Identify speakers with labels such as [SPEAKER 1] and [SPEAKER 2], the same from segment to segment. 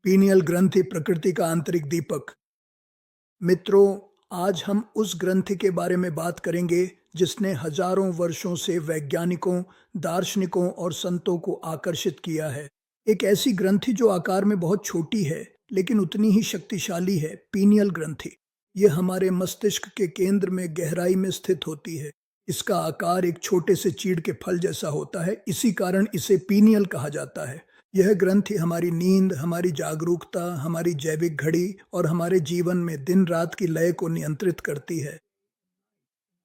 [SPEAKER 1] Pineal ग्रंथि प्रकृति का आंतरिक दीपक। मित्रों, आज हम उस ग्रंथि के बारे में बात करेंगे जिसने हजारों वर्षों से वैज्ञानिकों, दार्शनिकों और संतों को आकर्षित किया है। एक ऐसी ग्रंथि जो आकार में बहुत छोटी है लेकिन उतनी ही शक्तिशाली है, पीनियल ग्रंथि। ये हमारे मस्तिष्क के केंद्र में गहराई में स्थित होती है। इसका आकार एक छोटे से चीड़ के फल जैसा होता है, इसी कारण इसे पीनियल कहा जाता है। यह ग्रंथि हमारी नींद, हमारी जागरूकता, हमारी जैविक घड़ी और हमारे जीवन में दिन रात की लय को नियंत्रित करती है।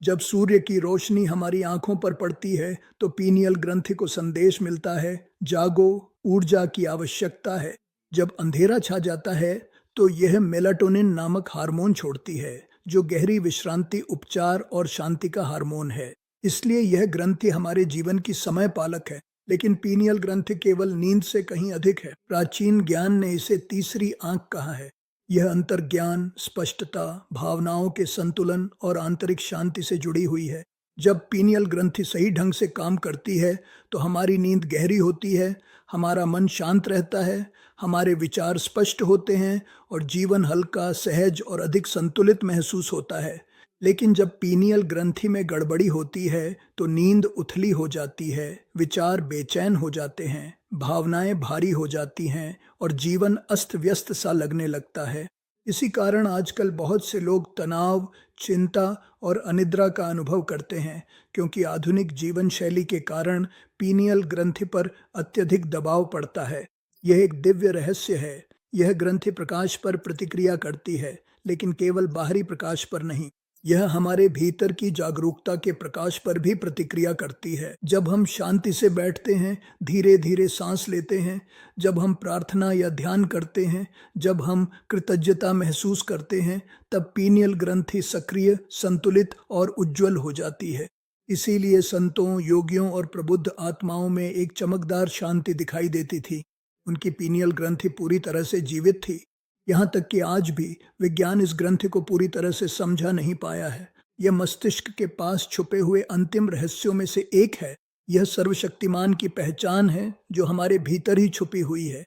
[SPEAKER 1] जब सूर्य की रोशनी हमारी आंखों पर पड़ती है तो पीनियल ग्रंथि को संदेश मिलता है, जागो, ऊर्जा की आवश्यकता है। जब अंधेरा छा जाता है तो यह मेलाटोनिन नामक हार्मोन छोड़ती है, जो गहरी विश्रांति, उपचार और शांति का हार्मोन है। इसलिए यह ग्रंथि हमारे जीवन की समय पालक है। लेकिन पीनियल ग्रंथि केवल नींद से कहीं अधिक है। प्राचीन ज्ञान ने इसे तीसरी आंख कहा है। यह अंतर्ज्ञान, स्पष्टता, भावनाओं के संतुलन और आंतरिक शांति से जुड़ी हुई है। जब पीनियल ग्रंथि सही ढंग से काम करती है तो हमारी नींद गहरी होती है, हमारा मन शांत रहता है, हमारे विचार स्पष्ट होते हैं और जीवन हल्का, सहज और अधिक संतुलित महसूस होता है। लेकिन जब पीनियल ग्रंथि में गड़बड़ी होती है तो नींद उथली हो जाती है, विचार बेचैन हो जाते हैं, भावनाएं भारी हो जाती हैं और जीवन अस्त व्यस्त सा लगने लगता है। इसी कारण आजकल बहुत से लोग तनाव, चिंता और अनिद्रा का अनुभव करते हैं, क्योंकि आधुनिक जीवन शैली के कारण पीनियल ग्रंथि पर अत्यधिक दबाव पड़ता है। यह एक दिव्य रहस्य है। यह ग्रंथि प्रकाश पर प्रतिक्रिया करती है, लेकिन केवल बाहरी प्रकाश पर नहीं। यह हमारे भीतर की जागरूकता के प्रकाश पर भी प्रतिक्रिया करती है। जब हम शांति से बैठते हैं, धीरे धीरे सांस लेते हैं, जब हम प्रार्थना या ध्यान करते हैं, जब हम कृतज्ञता महसूस करते हैं, तब पीनियल ग्रंथि सक्रिय, संतुलित और उज्जवल हो जाती है। इसीलिए संतों, योगियों और प्रबुद्ध आत्माओं में एक चमकदार शांति दिखाई देती थी। उनकी पीनियल ग्रंथि पूरी तरह से जीवित थी। यहाँ तक कि आज भी विज्ञान इस ग्रंथि को पूरी तरह से समझा नहीं पाया है। यह मस्तिष्क के पास छुपे हुए अंतिम रहस्यों में से एक है। यह सर्वशक्तिमान की पहचान है जो हमारे भीतर ही छुपी हुई है।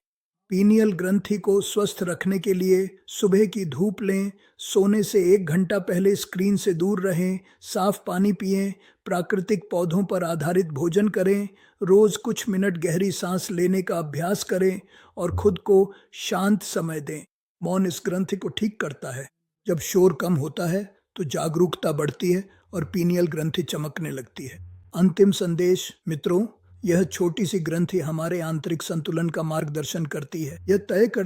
[SPEAKER 1] पीनियल ग्रंथि को स्वस्थ रखने के लिए सुबह की धूप लें, सोने से 1 घंटा पहले स्क्रीन से दूर रहें, साफ पानी पिएं, प्राकृतिक पौधों पर आधारित भोजन करें, रोज कुछ मिनट गहरी सांस लेने का अभ्यास करें और खुद को शांत समय दें। मौन इस ग्रंथि को ठीक करता है। जब शोर कम होता है तो जागरूकता बढ़ती है और पीनियल ग्रंथि चमकने लगती है। अंतिम संदेश मित्रों, यह छोटी सी ग्रंथि हमारे आंतरिक संतुलन का मार्गदर्शन करती है। यह तय कर